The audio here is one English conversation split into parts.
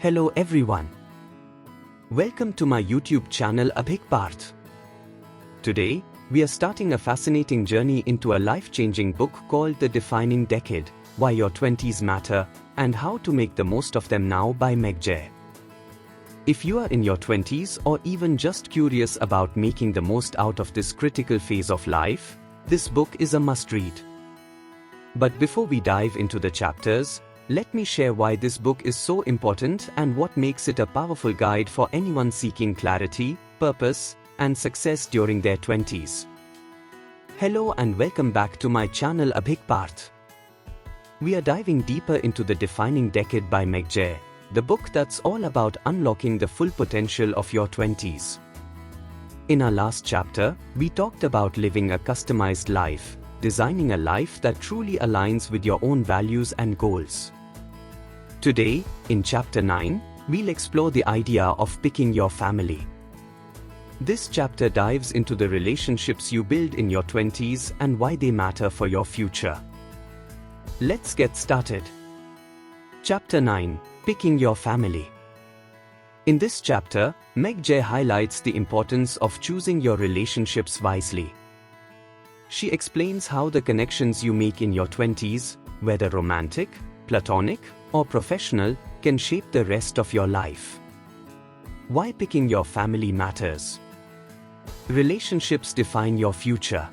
Hello everyone. Welcome to my YouTube channel Audiobook. Today, we are starting a fascinating journey into a life-changing book called The Defining Decade, Why Your Twenties Matter, and How to Make the Most of Them Now by Meg Jay. If you are in your 20s or even just curious about making the most out of this critical phase of life, this book is a must-read. But before we dive into the chapters, let me share why this book is so important and what makes it a powerful guide for anyone seeking clarity, purpose, and success during their 20s. Hello and welcome back to my channel Audiobook. We are diving deeper into The Defining Decade by Meg Jay, the book that's all about unlocking the full potential of your 20s. In our last chapter, we talked about living a customized life, designing a life that truly aligns with your own values and goals. Today, in Chapter 9, we'll explore the idea of picking your family. This chapter dives into the relationships you build in your 20s and why they matter for your future. Let's get started. Chapter 9: Picking Your Family. In this chapter, Meg Jay highlights the importance of choosing your relationships wisely. She explains how the connections you make in your 20s, whether romantic, platonic, or professional, can shape the rest of your life. Why picking your family matters. Relationships define your future.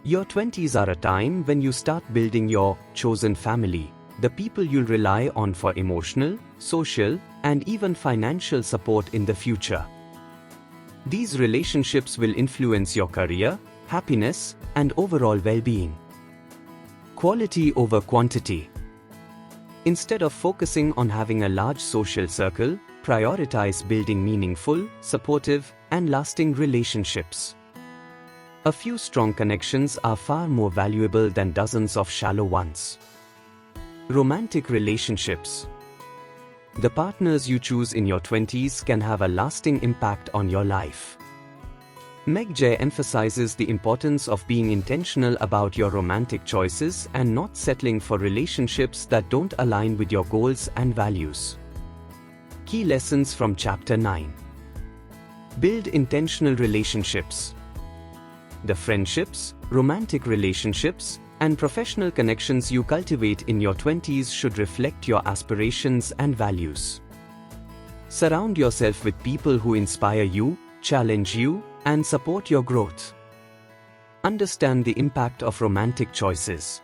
Your 20s are a time when you start building your chosen family, the people you'll rely on for emotional, social, and even financial support in the future. These relationships will influence your career, happiness, and overall well-being. Quality over quantity. Instead of focusing on having a large social circle, prioritize building meaningful, supportive, and lasting relationships. A few strong connections are far more valuable than dozens of shallow ones. Romantic relationships. The partners you choose in your 20s can have a lasting impact on your life. Meg Jay emphasizes the importance of being intentional about your romantic choices and not settling for relationships that don't align with your goals and values. Key lessons from Chapter 9. Build intentional relationships. The friendships, romantic relationships, and professional connections you cultivate in your 20s should reflect your aspirations and values. Surround yourself with people who inspire you, challenge you, and support your growth. Understand the impact of romantic choices.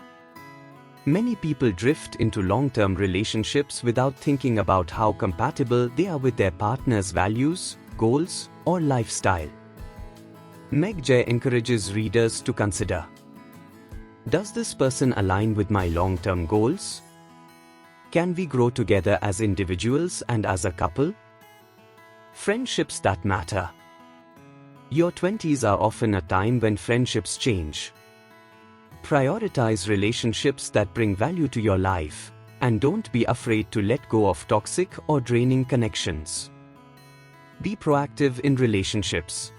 Many people drift into long-term relationships without thinking about how compatible they are with their partner's values, goals, or lifestyle. Meg Jay encourages readers to consider: does this person align with my long-term goals? Can we grow together as individuals and as a couple? Friendships that matter. Your 20s are often a time when friendships change. Prioritize relationships that bring value to your life, and don't be afraid to let go of toxic or draining connections. Be proactive in relationships.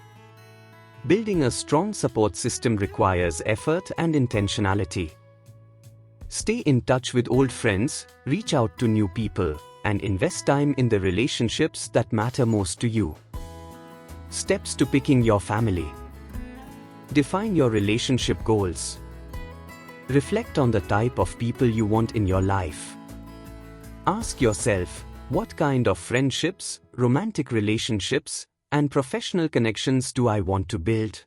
Building a strong support system requires effort and intentionality. Stay in touch with old friends, reach out to new people, and invest time in the relationships that matter most to you. Steps to picking your family. Define your relationship goals. Reflect on the type of people you want in your life. Ask yourself, what kind of friendships, romantic relationships, and professional connections do I want to build?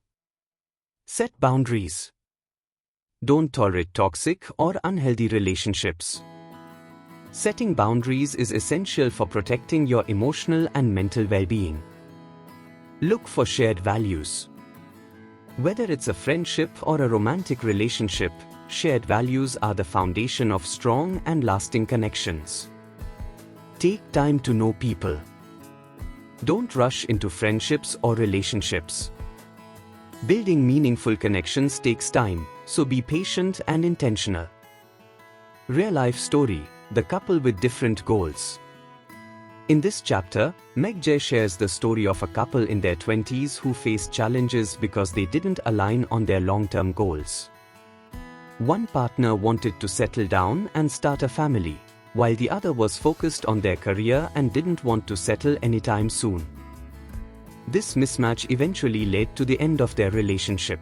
Set boundaries. Don't tolerate toxic or unhealthy relationships. Setting boundaries is essential for protecting your emotional and mental well-being. Look for shared values. Whether it's a friendship or a romantic relationship, shared values are the foundation of strong and lasting connections. Take time to know people. Don't rush into friendships or relationships. Building meaningful connections takes time, so be patient and intentional. Real-life story: the couple with different goals. In this chapter, Meg Jay shares the story of a couple in their 20s who faced challenges because they didn't align on their long-term goals. One partner wanted to settle down and start a family, while the other was focused on their career and didn't want to settle anytime soon. This mismatch eventually led to the end of their relationship.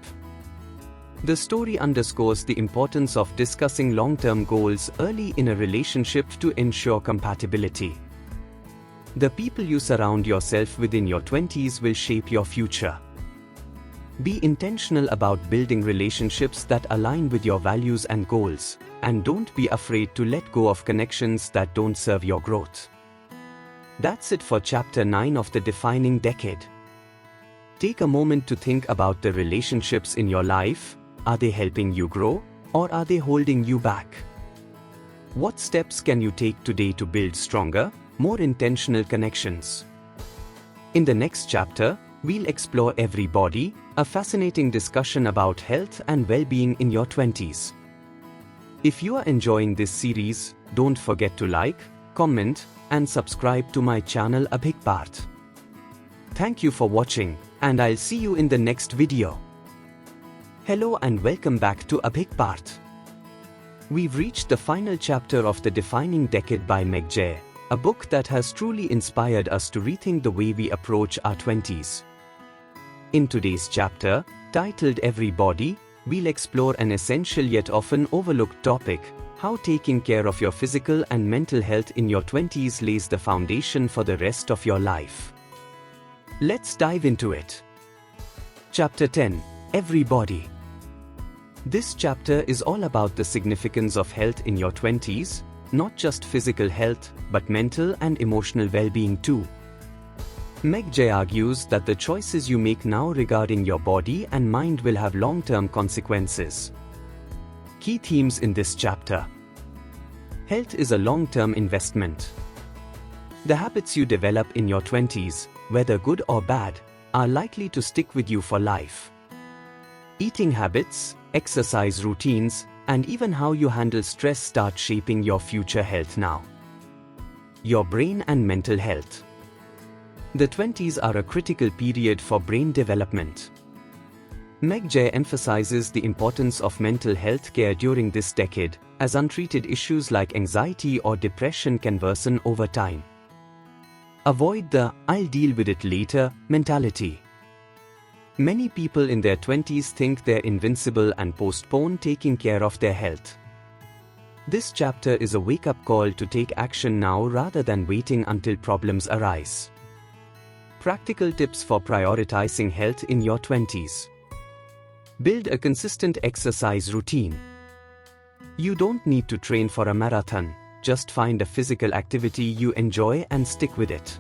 The story underscores the importance of discussing long-term goals early in a relationship to ensure compatibility. The people you surround yourself with in your 20s will shape your future. Be intentional about building relationships that align with your values and goals, and don't be afraid to let go of connections that don't serve your growth. That's it for Chapter 9 of the Defining Decade. Take a moment to think about the relationships in your life. Are they helping you grow, or are they holding you back? What steps can you take today to build stronger, more intentional connections? In the next chapter, we'll explore Everybody, a fascinating discussion about health and well-being in your 20s. If you are enjoying this series, don't forget to like, comment, and subscribe to my channel A Big Part. Thank you for watching, and I'll see you in the next video. Hello and welcome back to A Big Part. We've reached the final chapter of The Defining Decade by Meg Jay, a book that has truly inspired us to rethink the way we approach our 20s. In today's chapter, titled Everybody, we'll explore an essential yet often overlooked topic: how taking care of your physical and mental health in your 20s lays the foundation for the rest of your life. Let's dive into it. Chapter 10: Everybody. This chapter is all about the significance of health in your 20s, not just physical health, but mental and emotional well-being too. Meg Jay argues that the choices you make now regarding your body and mind will have long-term consequences. Key themes in this chapter. Health is a long-term investment. The habits you develop in your 20s, whether good or bad, are likely to stick with you for life. Eating habits, exercise routines, and even how you handle stress start shaping your future health now. Your brain and mental health. The 20s are a critical period for brain development. Meg Jay emphasizes the importance of mental health care during this decade, as untreated issues like anxiety or depression can worsen over time. Avoid the "I'll deal with it later" mentality. Many people in their 20s think they're invincible and postpone taking care of their health. This chapter is a wake-up call to take action now rather than waiting until problems arise. Practical tips for prioritizing health in your 20s. Build a consistent exercise routine. You don't need to train for a marathon, just find a physical activity you enjoy and stick with it.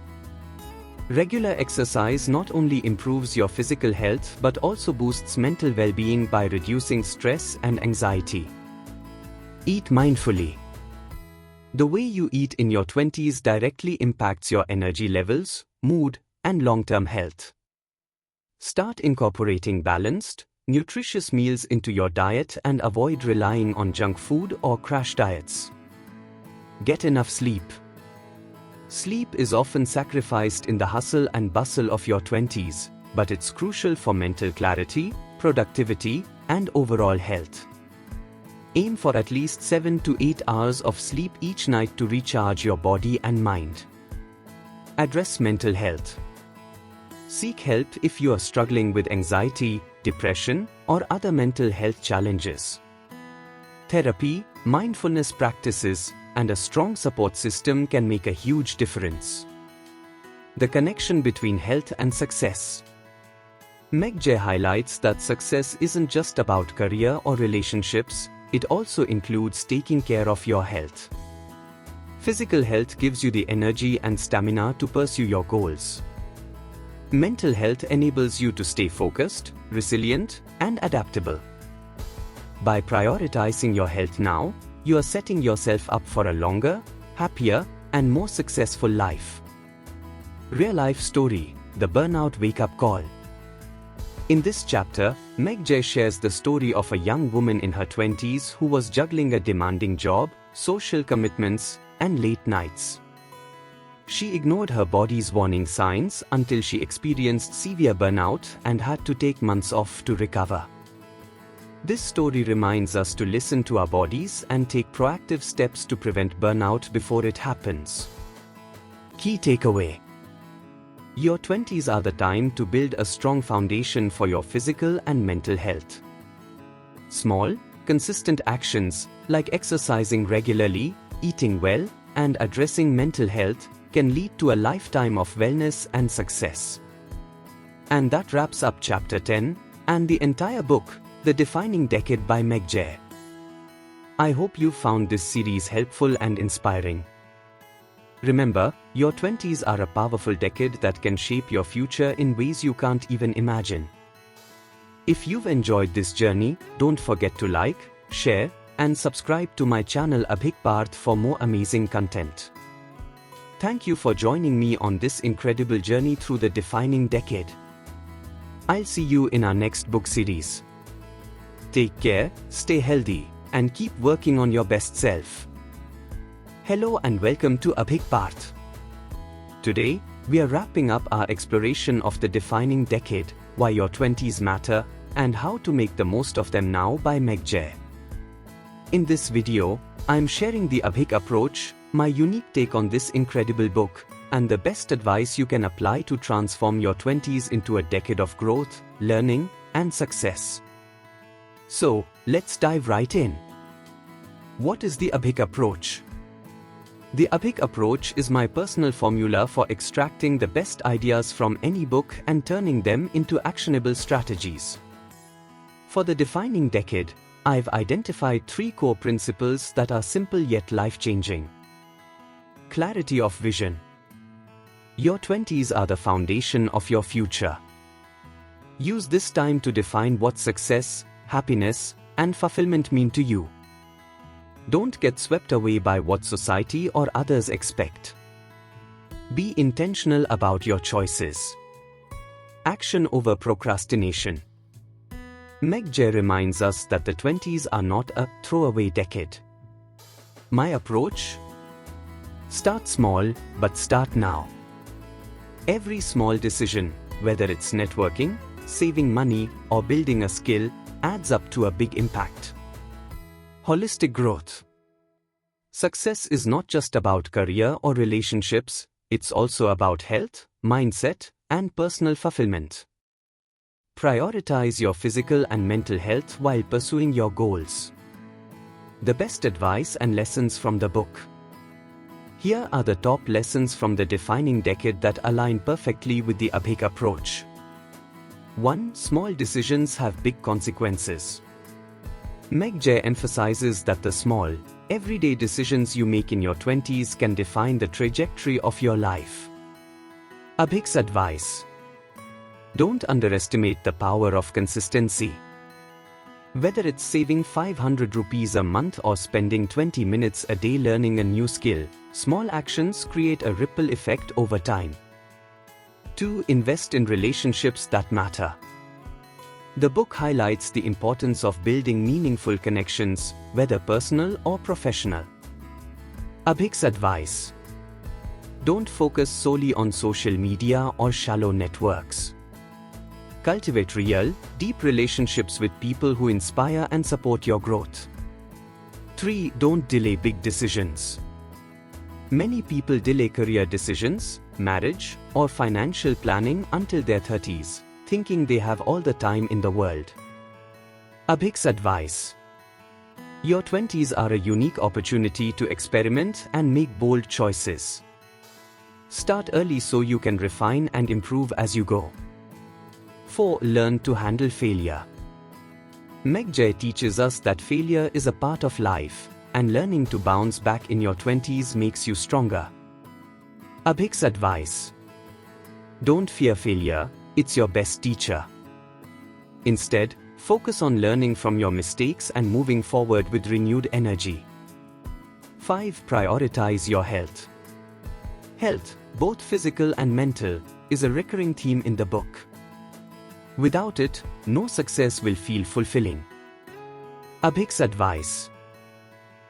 Regular exercise not only improves your physical health but also boosts mental well-being by reducing stress and anxiety. Eat mindfully. The way you eat in your 20s directly impacts your energy levels, mood, and long-term health. Start incorporating balanced, nutritious meals into your diet and avoid relying on junk food or crash diets. Get enough sleep. Sleep is often sacrificed in the hustle and bustle of your 20s, but it's crucial for mental clarity, productivity, and overall health. Aim for at least 7 to 8 hours of sleep each night to recharge your body and mind. Address mental health. Seek help if you are struggling with anxiety, depression, or other mental health challenges. Therapy, mindfulness practices, and a strong support system can make a huge difference. The connection between health and success. Meg Jay highlights that success isn't just about career or relationships, it also includes taking care of your health. Physical health gives you the energy and stamina to pursue your goals. Mental health enables you to stay focused, resilient, and adaptable. By prioritizing your health now, you are setting yourself up for a longer, happier, and more successful life. Real-life story: the burnout wake-up call. In this chapter, Meg Jay shares the story of a young woman in her 20s who was juggling a demanding job, social commitments, and late nights. She ignored her body's warning signs until she experienced severe burnout and had to take months off to recover. This story reminds us to listen to our bodies and take proactive steps to prevent burnout before it happens. Key takeaway: your 20s are the time to build a strong foundation for your physical and mental health. Small, consistent actions, like exercising regularly, eating well, and addressing mental health, can lead to a lifetime of wellness and success. And that wraps up Chapter 10, and the entire book, The Defining Decade by Meg Jay. I hope you found this series helpful and inspiring. Remember, your 20s are a powerful decade that can shape your future in ways you can't even imagine. If you've enjoyed this journey, don't forget to like, share, and subscribe to my channel Abhik Parth for more amazing content. Thank you for joining me on this incredible journey through the defining decade. I'll see you in our next book series. Take care, stay healthy, and keep working on your best self. Hello and welcome to Abhik Parth. Today, we are wrapping up our exploration of the defining decade, why your 20s matter, and how to make the most of them now by Meg Jay. In this video, I'm sharing the Abhik approach, my unique take on this incredible book, and the best advice you can apply to transform your 20s into a decade of growth, learning, and success. So, let's dive right in. What is the Abhik approach? The Abhik approach is my personal formula for extracting the best ideas from any book and turning them into actionable strategies. For the defining decade, I've identified 3 core principles that are simple yet life-changing. Clarity of vision. Your 20s are the foundation of your future. Use this time to define what success, happiness, and fulfillment mean to you. Don't get swept away by what society or others expect. Be intentional about your choices. Action over procrastination. Meg Jay reminds us that the 20s are not a throwaway decade. My approach? Start small, but start now. Every small decision, whether it's networking, saving money, or building a skill, adds up to a big impact. Holistic growth. Success is not just about career or relationships, it's also about health, mindset, and personal fulfillment. Prioritize your physical and mental health while pursuing your goals. The best advice and lessons from the book. Here are the top lessons from the defining decade that align perfectly with the Abhik approach. 1. Small decisions have big consequences. Meg Jay emphasizes that the small, everyday decisions you make in your 20s can define the trajectory of your life. Abhik's advice. Don't underestimate the power of consistency. Whether it's saving 500 rupees a month or spending 20 minutes a day learning a new skill, small actions create a ripple effect over time. 2. Invest in relationships that matter. The book highlights the importance of building meaningful connections, whether personal or professional. Abhik's advice. Don't focus solely on social media or shallow networks. Cultivate real, deep relationships with people who inspire and support your growth. 3. Don't delay big decisions. Many people delay career decisions, marriage, or financial planning until their 30s, thinking they have all the time in the world. Abhik's advice. Your 20s are a unique opportunity to experiment and make bold choices. Start early so you can refine and improve as you go. 4. Learn to handle failure. Meg Jay teaches us that failure is a part of life, and learning to bounce back in your 20s makes you stronger. Abhik's advice. Don't fear failure, it's your best teacher. Instead, focus on learning from your mistakes and moving forward with renewed energy. 5. Prioritize your health. Health, both physical and mental, is a recurring theme in the book. Without it, no success will feel fulfilling. Abhik's advice.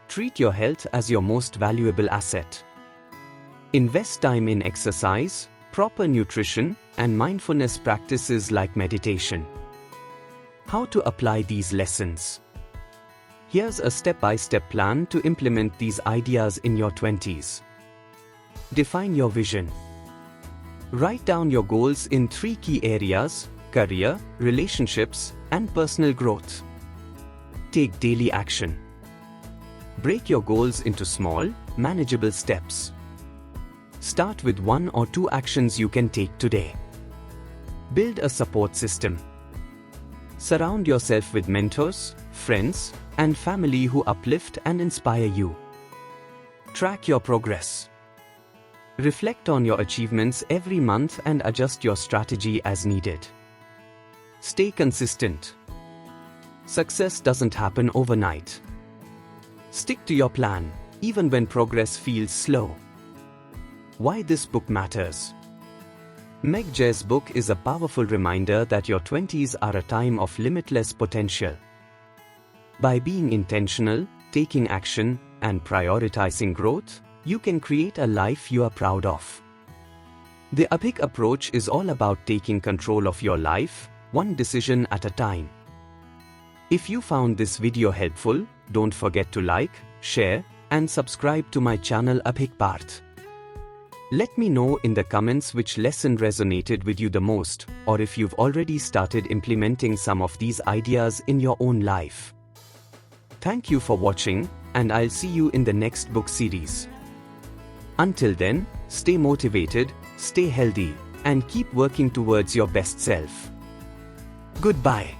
Treat your health as your most valuable asset. Invest time in exercise, proper nutrition, and mindfulness practices like meditation. How to apply these lessons? Here's a step-by-step plan to implement these ideas in your 20s. Define your vision. Write down your goals in 3 key areas: career, relationships, and personal growth. Take daily action. Break your goals into small, manageable steps. Start with 1 or 2 actions you can take today. Build a support system. Surround yourself with mentors, friends, and family who uplift and inspire you. Track your progress. Reflect on your achievements every month and adjust your strategy as needed. Stay consistent. Success doesn't happen overnight. Stick to your plan, even when progress feels slow. Why this book matters? Meg Jay's book is a powerful reminder that your 20s are a time of limitless potential. By being intentional, taking action, and prioritizing growth, you can create a life you are proud of. The Epic approach is all about taking control of your life, one decision at a time. If you found this video helpful, don't forget to like, share, and subscribe to my channel Epic Part. Let me know in the comments which lesson resonated with you the most, or if you've already started implementing some of these ideas in your own life. Thank you for watching, and I'll see you in the next book series. Until then, stay motivated, stay healthy, and keep working towards your best self. Goodbye.